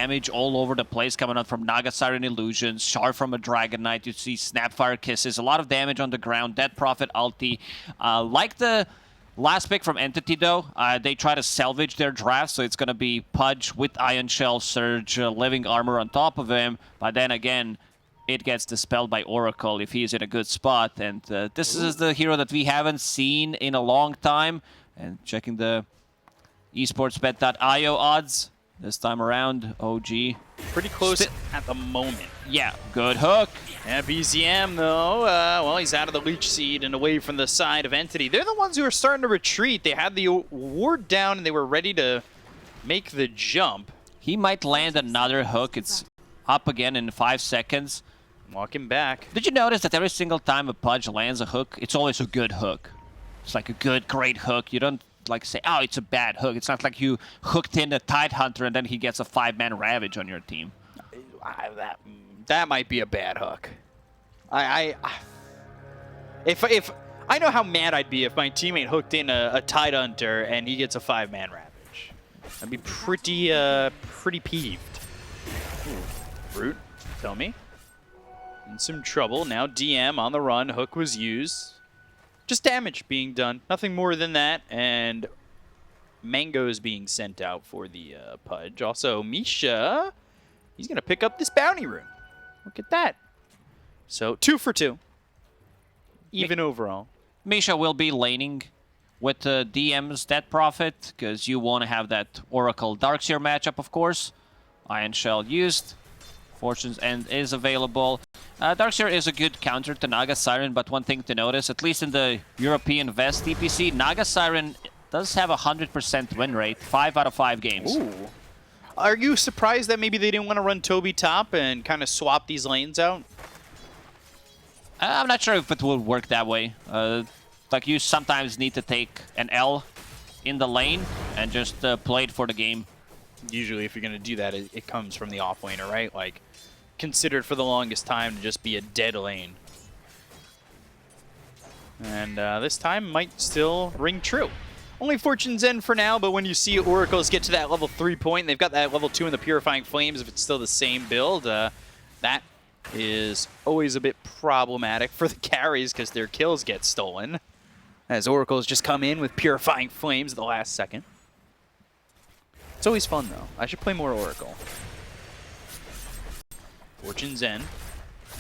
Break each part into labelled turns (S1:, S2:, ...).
S1: damage all over the place coming out from Naga Siren Illusions, Shard from a Dragon Knight, you see Snapfire Kisses, a lot of damage on the ground, Dead Prophet ulti. Like the last pick from Entity though, they try to salvage their draft, so it's going to be Pudge with Ion Shell, Surge, Living Armor on top of him, but then again, it gets dispelled by Oracle if he's in a good spot, and this is the hero that we haven't seen in a long time. And checking the esportsbet.io odds this time around, OG.
S2: Pretty close at the moment.
S1: Yeah, good hook.
S2: Yeah, BZM though, well, he's out of the leech seed and away from the side of Entity. They're the ones who are starting to retreat. They had the ward down and they were ready to make the jump.
S1: He might land another hook. It's up again in 5 seconds.
S2: Walking back.
S1: Did you notice that every single time a Pudge lands a hook, it's always a good hook? It's like a good, great hook. You don't like say, oh, it's a bad hook. It's not like you hooked in a Tidehunter and then he gets a 5-man Ravage on your team.
S2: That might be a bad hook. If I know how mad I'd be if my teammate hooked in a Tidehunter and he gets a 5-man Ravage. I'd be pretty peeved. Ooh. Brute, tell me. In some trouble. Now DM on the run. Hook was used. Just damage being done. Nothing more than that. And Mango's being sent out for the Pudge. Also, Misha, he's going to pick up this bounty rune. Look at that. So, 2 for 2. Even overall.
S1: Misha will be laning with DM's Dead Prophet, because you want to have that Oracle Darkseer matchup, of course. Ion Shell used. Fortune's End is available. Darkseer is a good counter to Naga Siren, but one thing to notice, at least in the European Vest DPC, Naga Siren does have a 100% win rate, 5 out of 5 games.
S2: Ooh. Are you surprised that maybe they didn't want to run Toby top and kind of swap these lanes out?
S1: I'm not sure if it will work that way. Like, you sometimes need to take an L in the lane and just play it for the game.
S2: Usually, if you're going to do that, it comes from the offlaner, right? Like, considered for the longest time to just be a dead lane. And this time might still ring true. Only Fortune's End for now, but when you see Oracles get to that level 3 point, they've got that level 2 in the Purifying Flames, if it's still the same build, that is always a bit problematic for the carries because their kills get stolen. As Oracles just come in with Purifying Flames at the last second. It's always fun, though. I should play more Oracle. Fortune's End.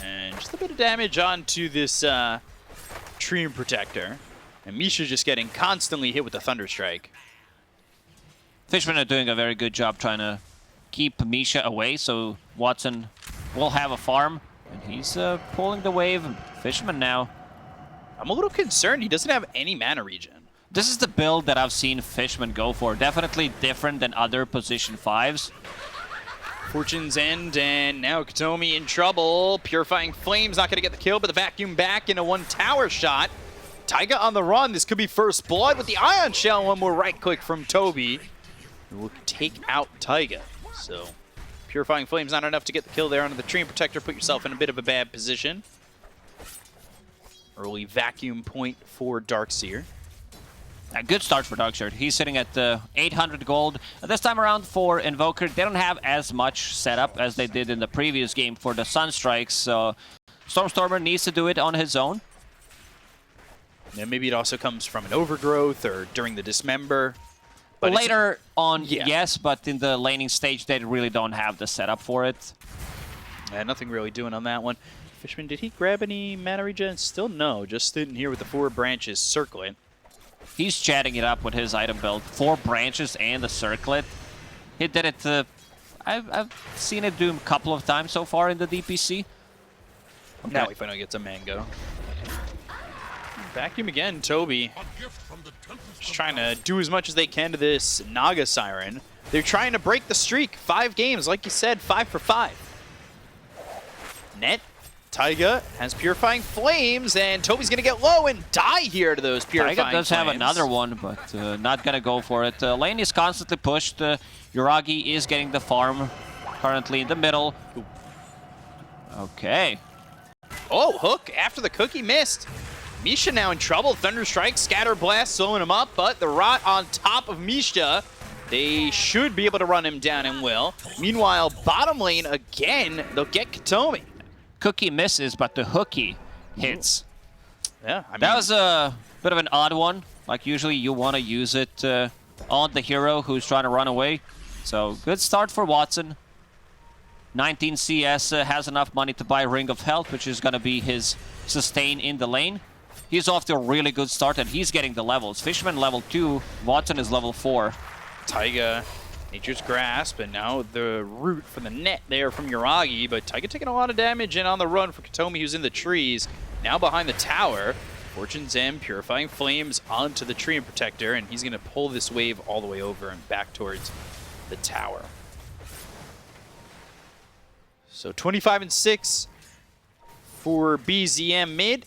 S2: And just a bit of damage onto this Treant Protector. And Misha just getting constantly hit with the Thunderstrike.
S1: Fishmen are doing a very good job trying to keep Misha away, so Watson will have a farm. And he's pulling the wave. Fishman now.
S2: I'm a little concerned. He doesn't have any mana regen.
S1: This is the build that I've seen Fishman go for. Definitely different than other position 5s.
S2: Fortune's End, and now Katomi in trouble. Purifying Flames not going to get the kill, but the vacuum back into 1 tower shot. Taiga on the run. This could be first blood with the Ion Shell. One more right click from Toby. We'll take out Taiga. So, Purifying Flames not enough to get the kill there onto the Treant Protector. Put yourself in a bit of a bad position. Early vacuum point for Darkseer.
S1: A good start for Darkseer. He's sitting at 800 gold. This time around for Invoker, they don't have as much setup as they did in the previous game for the Sunstrikes, so Stormstormer needs to do it on his own.
S2: And maybe it also comes from an Overgrowth or during the Dismember. But
S1: later on, yes, but in the laning stage, they really don't have the setup for it.
S2: Yeah, nothing really doing on that one. Fishman, did he grab any mana regen? Still no, just sitting here with the 4 branches circlet.
S1: He's chatting it up with his item build. 4 branches and a circlet. He did it, I've seen it do a couple of times so far in the DPC.
S2: Okay. Now he finally gets a mango. Vacuum again, Toby. Just trying to do as much as they can to this Naga Siren. They're trying to break the streak. 5 games, like you said, 5 for 5. Net. Taiga has Purifying Flames, and Toby's going to get low and die here to those Purifying Flames.
S1: Taiga does have another one, but not going to go for it. Lane is constantly pushed. Yuragi is getting the farm currently in the middle. Ooh. Okay.
S2: Oh, hook after the cookie missed. Misha now in trouble. Thunderstrike, Scatter Blast slowing him up, but the Rot on top of Misha They should be able to run him down and will. Meanwhile, bottom lane, again, they'll get Katomi.
S1: Cookie misses, but the hooky hits.
S2: Yeah, I mean,
S1: That was a bit of an odd one. Like, usually you want to use it on the hero who's trying to run away. So, good start for Watson. 19 CS has enough money to buy Ring of Health, which is going to be his sustain in the lane. He's off to a really good start, and he's getting the levels. Fishman level 2, Watson is level 4.
S2: Taiga, Nature's Grasp, and now the root for the net there from Yuragi, but Taiga taking a lot of damage and on the run for Katomi, who's in the trees. Now behind the tower, Fortune's End, Purifying Flames onto the Tree and Protector, and he's going to pull this wave all the way over and back towards the tower. So 25 and 6 for BZM mid.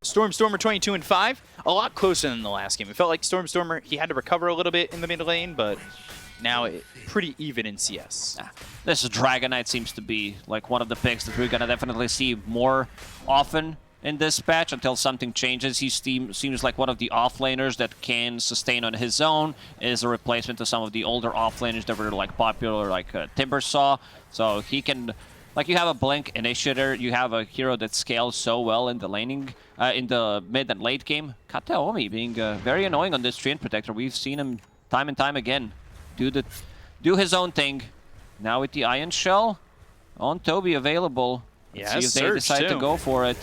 S2: Stormstormer 22 and 5. A lot closer than the last game. It felt like Stormstormer, he had to recover a little bit in the mid lane, but now pretty even in CS.
S1: This Dragon Knight seems to be like one of the picks that we're going to definitely see more often in this patch until something changes. He seems like one of the offlaners that can sustain on his own, is a replacement to some of the older offlaners that were like popular, like Timbersaw. So he can, like, you have a Blink Initiator, you have a hero that scales so well in the laning, in the mid and late game. Kataomi being very annoying on this Tree and Protector. We've seen him time and time again do his own thing. Now with the Iron Shell on Toby available. Let's see if they decide to go for it.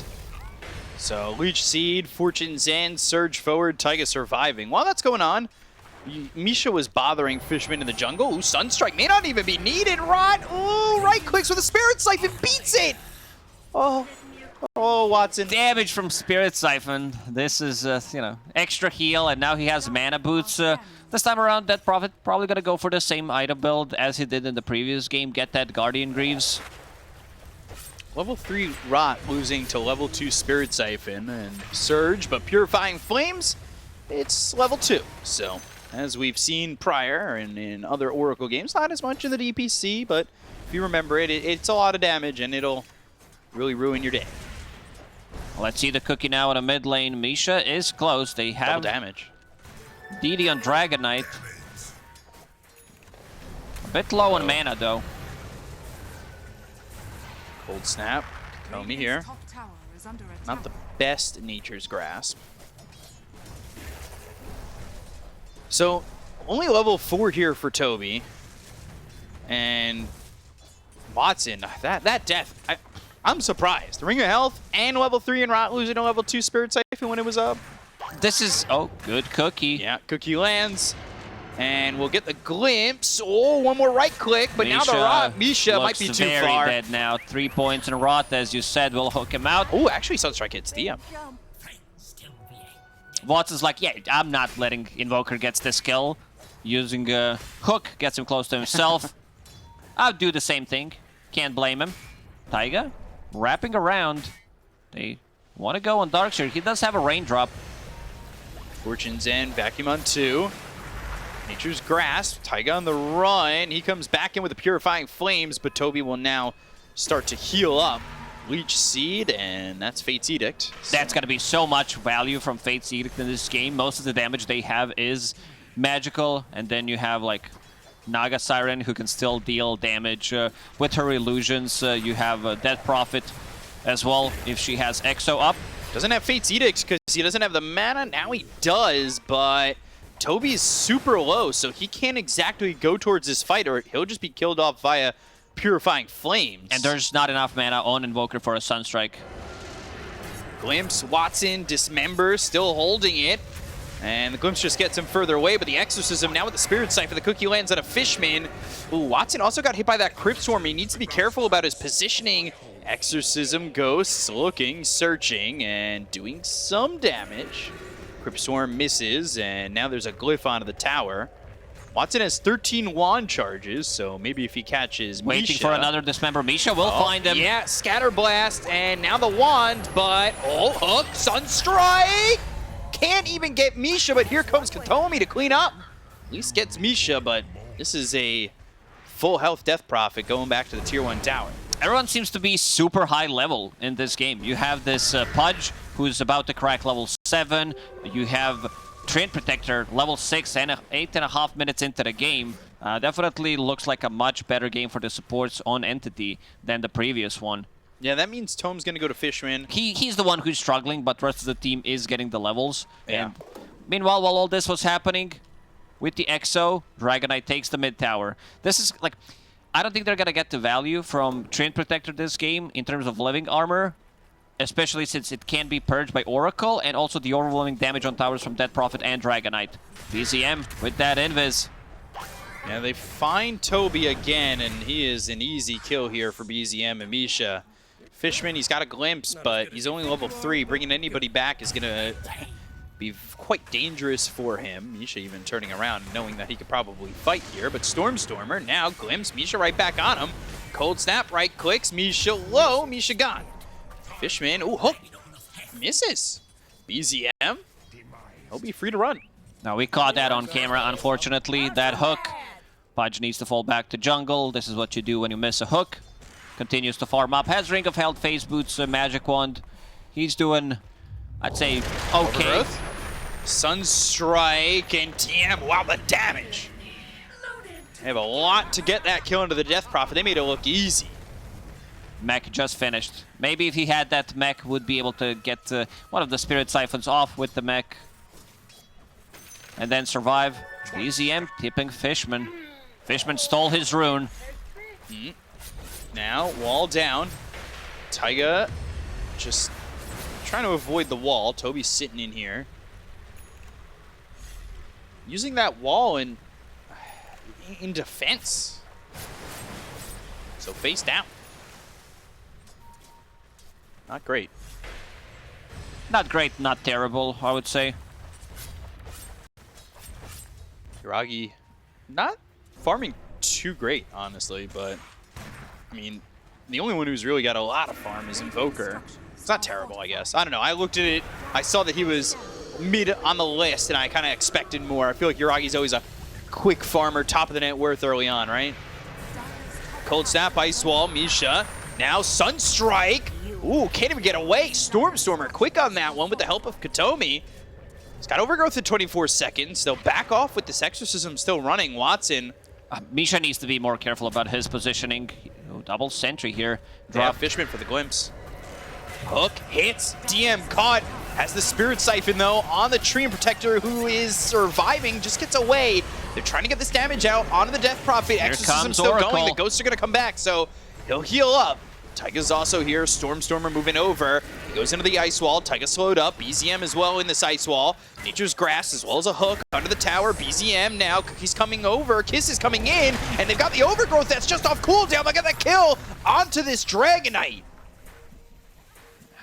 S2: So Leech Seed, Fortune's End, Surge forward, Taiga surviving. While that's going on, Misha was bothering Fishman in the jungle. Ooh, Sunstrike may not even be needed. Rot. Ooh, right clicks with a Spirit Siphon, beats it. Oh, Watson.
S1: Damage from Spirit Siphon. This is, you know, extra heal, and now he has mana boots. This time around, Dead Prophet probably gonna go for the same item build as he did in the previous game. Get that Guardian Greaves.
S2: Level 3 Rot losing to level 2 Spirit Siphon and Surge, but Purifying Flames, it's level 2. So, as we've seen prior and in other Oracle games, not as much in the DPC, but if you remember it, it's a lot of damage and it'll really ruin your day.
S1: Let's see the cookie now in a mid lane. Misha is close. They have
S2: double damage.
S1: DD on Dragon Knight. A bit low on mana though.
S2: Cold Snap, Katomi here. Not the best Nature's Grasp. So, only level 4 here for Toby. And Watson, that death, I'm surprised. Ring of Health and level 3 and Rot losing to level 2 Spirit Siphon when it was up.
S1: This is, oh, good cookie.
S2: Yeah, cookie lands. And we'll get the glimpse. Oh, one more right click, but now the Rot, Misha might be too
S1: very
S2: far.
S1: Dead now. 3 points and Rot, as you said, will hook him out.
S2: Oh, actually Sunstrike hits DM.
S1: Watson's like, yeah, I'm not letting Invoker gets this kill. Using a hook, gets him close to himself. I'll do the same thing. Can't blame him. Taiga, wrapping around. They want to go on Darkseer. He does have a raindrop.
S2: Fortune's End, vacuum on 2. Nature's Grasp, Taiga on the run. He comes back in with the Purifying Flames, but Toby will now start to heal up. Leech Seed, and that's Fate's Edict.
S1: That's going to be so much value from Fate's Edict in this game. Most of the damage they have is magical, and then you have like Naga Siren who can still deal damage with her illusions. You have Dead Prophet as well if she has Exo up.
S2: Doesn't have Fate's Edict because he doesn't have the mana. Now he does, but Toby is super low, so he can't exactly go towards this fight, or he'll just be killed off via Purifying Flames.
S1: And there's not enough mana on Invoker for a Sunstrike.
S2: Glimpse, Watson, Dismember, still holding it. And the Glimpse just gets him further away, but the Exorcism now with the Spirit Siphon, the cookie lands on a Fishman. Ooh, Watson also got hit by that Crypt Swarm. He needs to be careful about his positioning. Exorcism, Ghosts, looking, searching, and doing some damage. Crypt Swarm misses, and now there's a Glyph onto the tower. Watson has 13 wand charges, so maybe if he catches
S1: Waiting
S2: Misha.
S1: for another Dismember. Misha will find him.
S2: Yeah, Scatter Blast, and now the wand, but hook, Sunstrike! Can't even get Misha, but here comes Katomi to clean up. At least gets Misha, but this is a full health Death Prophet going back to the tier 1 tower.
S1: Everyone seems to be super high level in this game. You have this Pudge who's about to crack level 7. You have Train Protector, level 6 and 8.5 minutes into the game. Definitely looks like a much better game for the supports on Entity than the previous one.
S2: Yeah, that means Tome's going to go to Fishman.
S1: He's the one who's struggling, but the rest of the team is getting the levels.
S2: Yeah.
S1: And meanwhile, while all this was happening, with the EXO, Dragon Knight takes the mid tower. This is like, I don't think they're gonna get the value from Train Protector this game in terms of living armor, especially since it can be purged by Oracle, and also the overwhelming damage on towers from Dead Prophet and Dragon Knight. BZM with that invis.
S2: Yeah, they find Toby again, and he is an easy kill here for BZM and Misha. Fishman, he's got a glimpse, but he's only level 3. Bringing anybody back is going to be quite dangerous for him. Misha even turning around, knowing that he could probably fight here. But Stormstormer now glimpse Misha right back on him. Cold Snap, right clicks. Misha low. Misha gone. Fishman, ooh, hook. Misses. BZM, he'll be free to run.
S1: Now, we caught that on camera, unfortunately. That hook. Pudge needs to fall back to jungle. This is what you do when you miss a hook. Continues to farm up. Has Ring of Health, Phase Boots, Magic Wand. He's doing, I'd say, okay.
S2: Overgrowth. Sunstrike and TM. Wow, the damage. They have a lot to get that kill into the Death Prophet. They made it look easy.
S1: Mech just finished. Maybe if he had that, Mech would be able to get one of the Spirit Siphons off with the Mech. And then survive. BZM tipping Fishman. Fishman stole his rune.
S2: Now, wall down. Taiga just trying to avoid the wall. Toby's sitting in here. Using that wall in defense. So face down. Not great.
S1: Not great, not terrible, I would say.
S2: Hiragi not farming too great, honestly, but I mean, the only one who's really got a lot of farm is Invoker. It's not terrible, I guess. I don't know. I looked at it. I saw that he was mid on the list, and I kind of expected more. I feel like Hiragi's always a quick farmer, top of the net worth early on, right? Cold Snap, Ice Wall, Misha. Now Sunstrike. Ooh, can't even get away. Stormstormer quick on that one with the help of Katomi. He's got Overgrowth in 24 seconds. They'll back off with this Exorcism still running. Watson.
S1: Misha needs to be more careful about his positioning. Oh, double sentry here.
S2: Drop Fishman for the glimpse. Hook hits. DM caught. Has the Spirit Siphon, though, on the Tree Protector, who is surviving. Just gets away. They're trying to get this damage out onto the Death Prophet. Exorcism still
S1: Oracle.
S2: going. The Ghosts are going to come back, so he'll heal up. Taiga's also here. Stormstormer moving over. He goes into the Ice Wall. Taiga slowed up. BZM as well in this Ice Wall. Nature's Grass as well as a hook under the tower. BZM now. He's coming over. Kiss is coming in. And they've got the Overgrowth that's just off cooldown. They got that kill onto this Dragon Knight.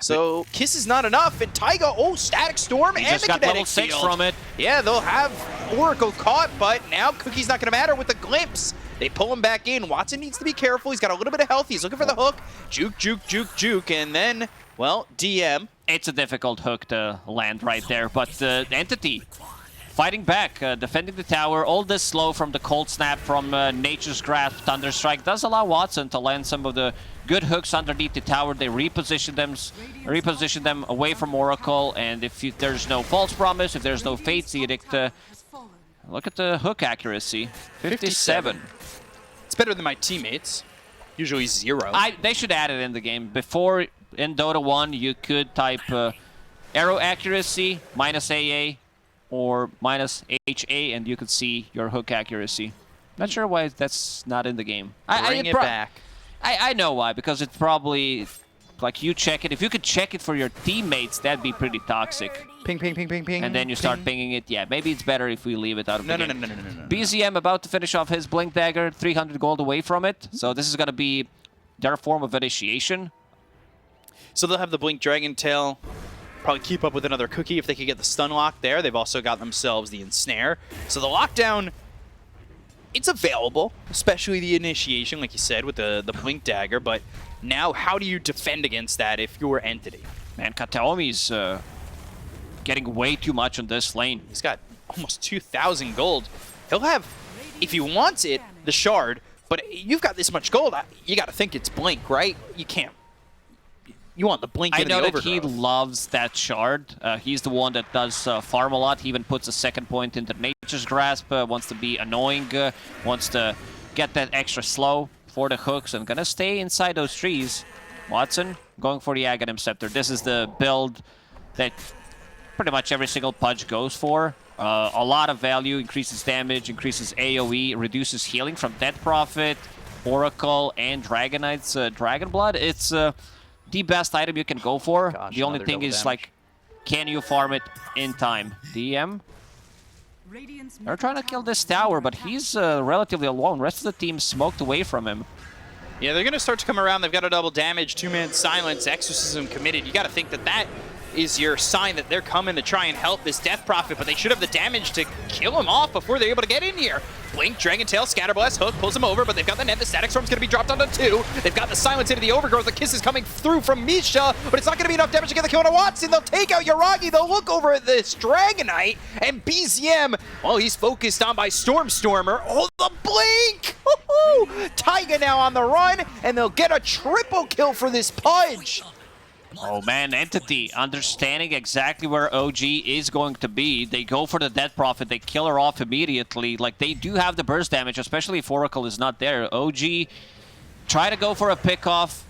S2: So Kiss is not enough. And Taiga, oh, Static Storm
S1: He
S2: and
S1: just
S2: the
S1: got
S2: Kinetic
S1: level 6
S2: Field.
S1: from it.
S2: Yeah, they'll have Oracle caught, but now Cookie's not going to matter with the Glimpse. They pull him back in. Watson needs to be careful. He's got a little bit of health. He's looking for the hook. Juke, juke, juke, juke. And then, well, DM.
S1: It's a difficult hook to land right there, but the Entity fighting back, defending the tower. All this slow from the Cold Snap, from Nature's Grasp, Thunderstrike does allow Watson to land some of the good hooks underneath the tower. They reposition them away from Oracle, and if there's no False Promise, if there's no Fate's Edict, look at the hook accuracy, 57.
S2: It's better than my teammates. Usually 0.
S1: They should add it in the game. Before, in Dota 1, you could type arrow accuracy minus AA or minus HA, and you could see your hook accuracy. Not sure why that's not in the game.
S2: Bring it back.
S1: I know why, because it's probably, like, you check it. If you could check it for your teammates, that'd be pretty toxic.
S2: Ping, ping, ping, ping, ping.
S1: And then you start pinging it. Yeah, maybe it's better if we leave it out of the game.
S2: No.
S1: BZM about to finish off his Blink Dagger, 300 gold away from it. So this is going to be their form of initiation.
S2: So they'll have the Blink Dragon Tail. Probably keep up with another Cookie if they could get the stun lock there. They've also got themselves the Ensnare. So the lockdown, it's available, especially the initiation, like you said, with the Blink Dagger. But now, how do you defend against that if you're Entity?
S1: Man, Kataomi's getting way too much on this lane.
S2: He's got almost 2,000 gold. He'll have, if he wants it, the Shard. But you've got this much gold, you got to think it's Blink, right? You can't You want the blink
S1: I
S2: and
S1: know
S2: the
S1: that he
S2: overgrowth.
S1: loves that shard. He's the one that does farm a lot. He even puts a second point into Nature's Grasp, wants to be annoying, wants to get that extra slow for the hooks, and gonna stay inside those trees. Watson going for the Aghanim Scepter. This is the build that pretty much every single Pudge goes for. A lot of value, increases damage, increases AoE, reduces healing from Death Prophet, Oracle, and Dragonite's Dragon Blood. It's the best item you can go for.
S2: Gosh,
S1: the only
S2: another
S1: thing
S2: double
S1: is,
S2: damage.
S1: like, can you farm it in time? DM? They're trying to kill this tower, but he's relatively alone. Rest of the team smoked away from him.
S2: Yeah, they're going to start to come around. They've got a double damage, 2-minute silence, exorcism committed. You got to think that that is your sign that they're coming to try and help this Death Prophet, but they should have the damage to kill him off before they're able to get in here. Blink, Dragon Tail, Scatterblast, Hook, pulls him over, but they've got the net. The Static Storm's going to be dropped onto 2. They've got the silence into the Overgrowth. The Kiss is coming through from Misha, but it's not going to be enough damage to get the kill on Watson. They'll take out Yuragi. They'll look over at this Dragonite, and BZM, well, he's focused on by Stormer. Oh, the Blink! Woohoo! Taiga now on the run, and they'll get a triple kill for this Pudge.
S1: Oh man, Entity understanding exactly where OG is going to be. They go for the Death Prophet, they kill her off immediately. Like, they do have the burst damage, especially if Oracle is not there. OG try to go for a pick-off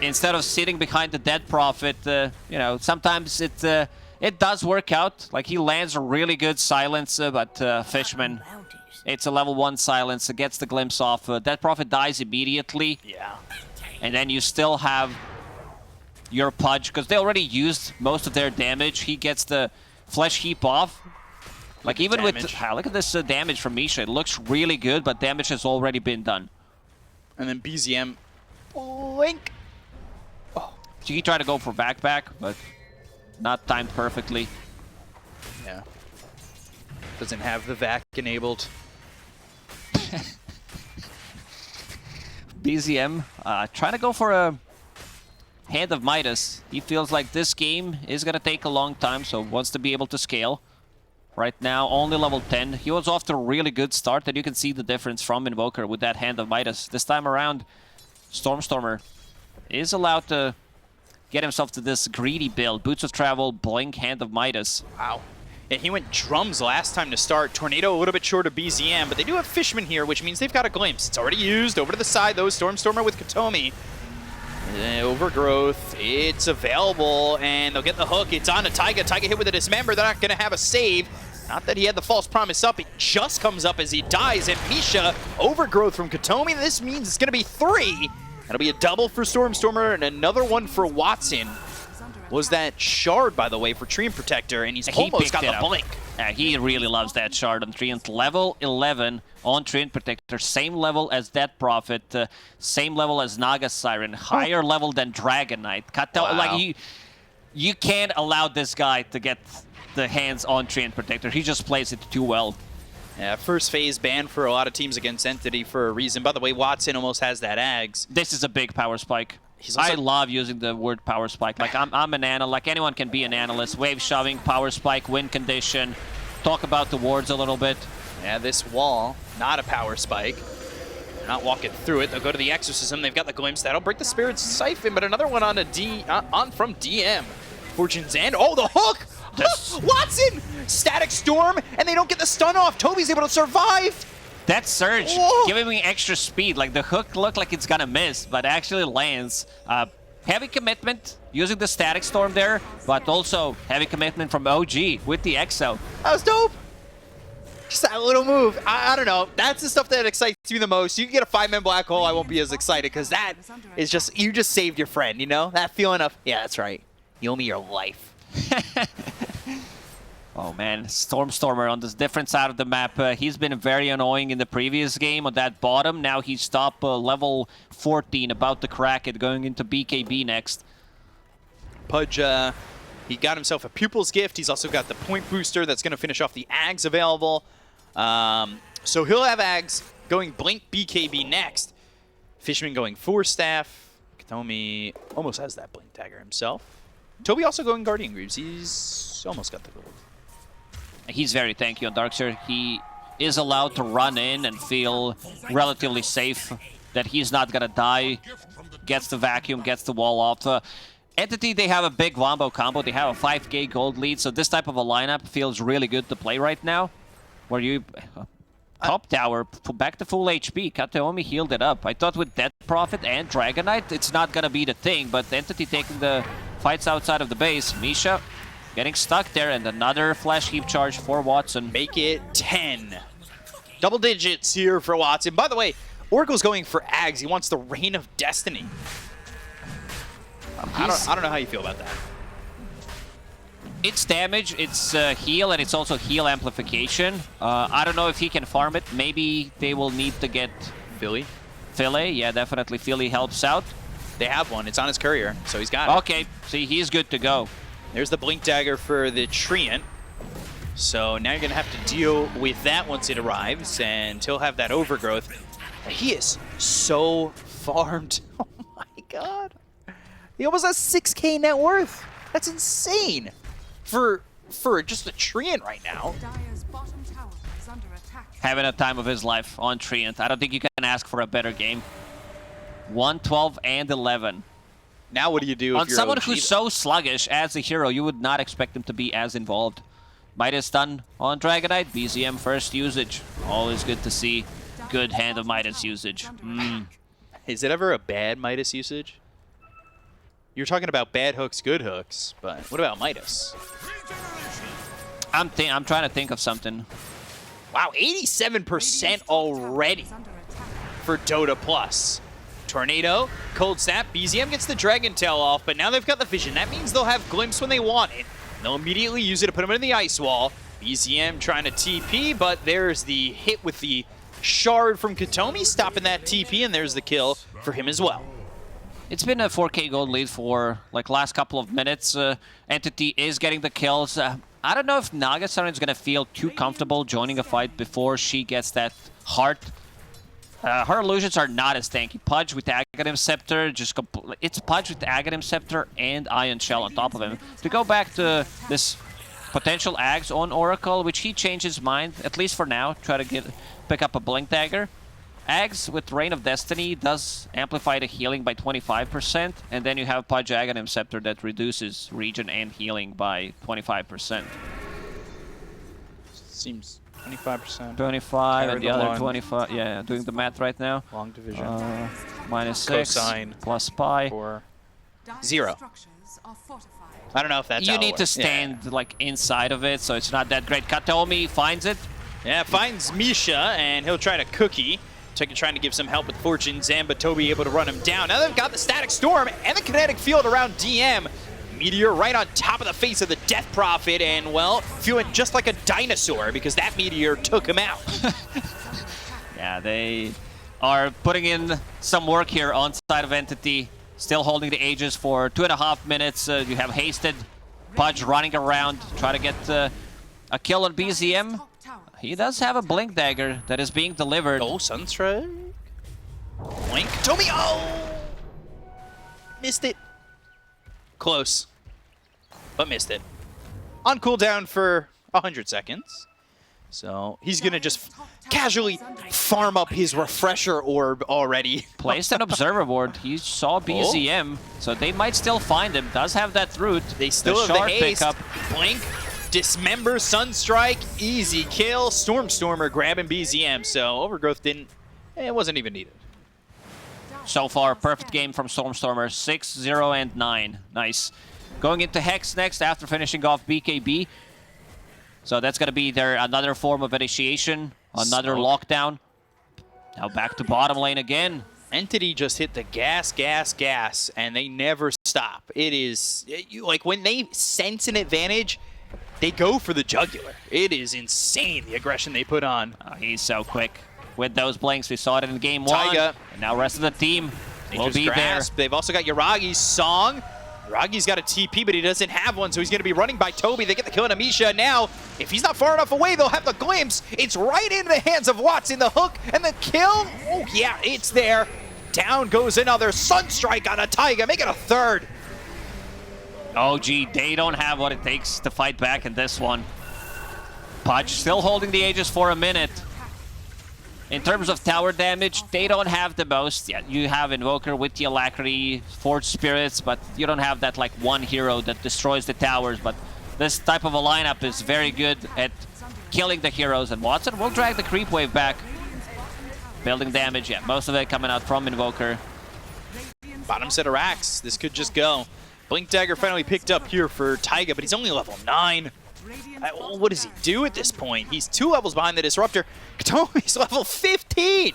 S1: instead of sitting behind the Death Prophet. You know, sometimes it does work out. Like, he lands a really good silence, but Fishman, it's a level 1 silence. It gets the glimpse off. Death Prophet dies immediately.
S2: Yeah.
S1: And then you still have your Pudge, because they already used most of their damage. He gets the Flesh Heap off. Like, even with... look at this damage from Misha. It looks really good, but damage has already been done.
S2: And then BZM, Blink.
S1: Oh. So he tried to go for backpack, but not timed perfectly.
S2: Yeah. Doesn't have the vac enabled.
S1: BZM trying to go for a Hand of Midas. He feels like this game is going to take a long time, so wants to be able to scale. Right now, only level 10. He was off to a really good start, and you can see the difference from Invoker with that Hand of Midas. This time around, Stormer is allowed to get himself to this greedy build. Boots of Travel, Blink, Hand of Midas.
S2: Wow. Yeah, he went Drums last time to start. Tornado a little bit short of BZM, but they do have Fishman here, which means they've got a glimpse. It's already used. Over to the side, though. Stormer with Katomi. Overgrowth, it's available, and they'll get the hook. It's on to Taiga. Taiga hit with a Dismember. They're not going to have a save. Not that he had the false promise up. It just comes up as he dies. And Misha, Overgrowth from Katomi. This means it's going to be 3. That'll be a double for Stormer and another one for Watson. Was that shard, by the way, for Treant Protector, and he's almost got the Blink.
S1: He really loves that shard on Treant. Level 11 on Treant Protector. Same level as Death Prophet. Same level as Naga Siren. Higher level than Dragonite.
S2: Wow.
S1: Like, you can't allow this guy to get the hands on Treant Protector. He just plays it too well.
S2: Yeah, first phase ban for a lot of teams against Entity for a reason. By the way, Watson almost has that Ags.
S1: This is a big power spike.
S2: I
S1: love using the word power spike. Like, I'm an analyst. Like, anyone can be an analyst. Wave shoving, power spike, win condition. Talk about the wards a little bit.
S2: Yeah, this wall, not a power spike. They're not walking through it. They'll go to the Exorcism. They've got the Glimpse. That'll break the Spirit's Siphon, but another one on from DM. Fortune's End. Oh, the hook! Watson! Static Storm, and they don't get the stun off. Toby's able to survive.
S1: That surge,
S2: Whoa.
S1: giving me extra speed. Like, the hook looked like it's gonna miss, but actually lands. Heavy commitment using the Static Storm there, but also heavy commitment from OG with the Exo.
S2: That was dope. Just that little move. I don't know. That's the stuff that excites me the most. You can get a 5-man black hole, I won't be as excited, because that is just, you just saved your friend, you know? That feeling of, yeah, that's right. You owe me your life.
S1: Oh man, Stormer on this different side of the map. He's been very annoying in the previous game on that bottom. Now he's top level 14, about to crack it, going into BKB next.
S2: Pudge, he got himself a Pupil's Gift. He's also got the Point Booster that's going to finish off the Ags available. So he'll have Ags going Blink BKB next. Fishman going Force Staff. Katomi almost has that Blink Dagger himself. Toby also going Guardian Greaves. He's almost got the gold.
S1: He's very tanky on Darkseer. He is allowed to run in and feel relatively safe that he's not gonna die. Gets the vacuum, gets the wall off. Entity, they have a big wombo combo. They have a 5k gold lead, so this type of a lineup feels really good to play right now. Where you... top tower, back to full HP. Kateomi healed it up. I thought with Death Prophet and Dragon Knight, it's not gonna be the thing, but Entity taking the fights outside of the base. Misha getting stuck there, and another flash heap charge for Watson.
S2: Make it 10. Double digits here for Watson. By the way, Oracle's going for Ags. He wants the Reign of Destiny. I don't know how you feel about that.
S1: It's damage, it's heal, and it's also heal amplification. I don't know if he can farm it. Maybe they will need to get...
S2: Philly?
S1: Philly, yeah, definitely Philly helps out.
S2: They have one. It's on his courier, so he's got it.
S1: Okay, see, he's good to go.
S2: There's the Blink Dagger for the Treant. So now you're going to have to deal with that once it arrives, and he'll have that overgrowth. He is so farmed. Oh my god. He almost has 6k net worth. That's insane. For just a Treant right now.
S3: Dire's bottom tower is under attack.
S1: Having a time of his life on Treant. I don't think you can ask for a better game. 112 and 11.
S2: Now what do you do if
S1: on
S2: you're
S1: someone
S2: OG,
S1: who's so sluggish as a hero, you would not expect him to be as involved. Midas done on Dragon Knight. BZM first usage. Always good to see. Good hand of Midas usage.
S2: Is it ever a bad Midas usage? You're talking about bad hooks, good hooks, but what about Midas?
S1: I'm trying to think of something.
S2: Wow, 87% already for Dota Plus. Tornado, Cold Snap, BZM gets the Dragon Tail off, but now they've got the Vision. That means they'll have Glimpse when they want it. They'll immediately use it to put them in the Ice Wall. BZM trying to TP, but there's the hit with the Shard from Katomi, stopping that TP, and there's the kill for him as well.
S1: It's been a 4k gold lead for like last couple of minutes. Entity is getting the kills. I don't know if Nagasarin is going to feel too comfortable joining a fight before she gets that heart. Her illusions are not as tanky. Pudge with the Aghanim Scepter, it's Pudge with the Aghanim Scepter and Ion Shell on top of him. To go back to this potential Ags on Oracle, which he changed his mind, at least for now, try to pick up a Blink Dagger. Ags with Reign of Destiny does amplify the healing by 25%, and then you have Pudge Aghanim Scepter that reduces region and healing by 25%.
S2: Seems 25%.
S1: 25 and the other
S2: long.
S1: 25. Yeah, doing the math right now.
S2: Long division.
S1: Minus 6
S2: Cosine
S1: plus pi.
S2: For
S3: Dire's
S2: 0.
S3: structures are fortified.
S2: I don't know if that's
S1: You
S2: how it
S1: need to
S2: works.
S1: stand like inside of it, so it's not that great. Katomi finds it.
S2: Yeah, finds Misha, and he'll try to cookie. Tekken trying to give some help with Fortune. Zamba Toby able to run him down. Now they've got the Static Storm and the Kinetic Field around DM. Meteor right on top of the face of the Death Prophet, and, well, feeling just like a dinosaur because that Meteor took him out.
S1: Yeah, they are putting in some work here on side of Entity. Still holding the Aegis for 2.5 minutes. You have Hasted, Pudge running around, try to get a kill on BZM. He does have a Blink Dagger that is being delivered.
S2: Oh, Sunstrike. Blink. Toby, oh! Missed it. Close, but missed it. On cooldown for 100 seconds. So he's going to just casually farm up his refresher orb already.
S1: Placed an observer ward. He saw BZM, so they might still find him. Does have that root.
S2: They still have the
S1: shard
S2: haste.
S1: pickup.
S2: Blink, Dismember, Sunstrike, easy kill. Stormer grabbing BZM. So Overgrowth it wasn't even needed.
S1: So far, perfect game from Stormer. 6, 0, and 9. Nice. Going into Hex next after finishing off BKB. So that's going to be another form of initiation, another lockdown. Now back to bottom lane again.
S2: Entity just hit the gas, and they never stop. It is, like, when they sense an advantage, they go for the jugular. It is insane, the aggression they put on.
S1: Oh, he's so quick. With those blinks, we saw it in game 1.
S2: Taiga.
S1: And now rest of the team will be
S2: Grasp. They've also got Yaragi's Song. Yaragi's got a TP, but he doesn't have one, so he's going to be running by Toby. They get the kill on Amisha. Now, if he's not far enough away, they'll have the glimpse. It's right into the hands of Watson. The hook and the kill. Oh, yeah, it's there. Down goes another Sunstrike on a Taiga, make it a third.
S1: Oh, gee, they don't have what it takes to fight back in this one. Pudge still holding the Aegis for a minute. In terms of tower damage, they don't have the most. Yeah, you have Invoker with the Alacrity, Forged Spirits, but you don't have that like one hero that destroys the towers. But this type of a lineup is very good at killing the heroes, and Watson will drag the creep wave back. Building damage, yeah, most of it coming out from Invoker.
S2: Bottom set of racks. This could just go. Blink Dagger finally picked up here for Taiga, but he's only level 9. What does he do at this point? He's 2 levels behind the Disruptor. Katomi's level 15!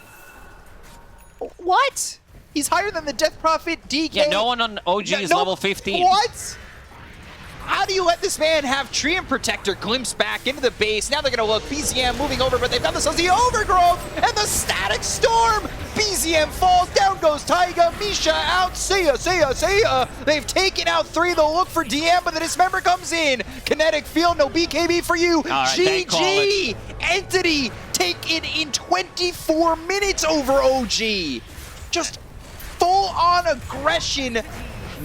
S2: What? He's higher than the Death Prophet DK.
S1: Yeah, no one on OG is level 15.
S2: What? How do you let this man have Treant Protector glimpse back into the base? Now they're going to look. BZM moving over, but they've got themselves the Overgrowth and the Static Storm. BZM falls, down goes Taiga. Misha out. See ya, see ya, see ya. They've taken out 3. They'll look for DM, but the Dismember comes in. Kinetic Field, no BKB for you.
S1: Right,
S2: GG. Entity take it in 24 minutes over OG. Just full-on aggression.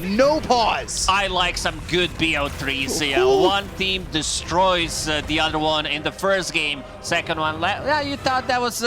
S2: No pause.
S1: I like some good BO3s. Yeah, one team destroys the other one in the first game. Second one, yeah, you thought that was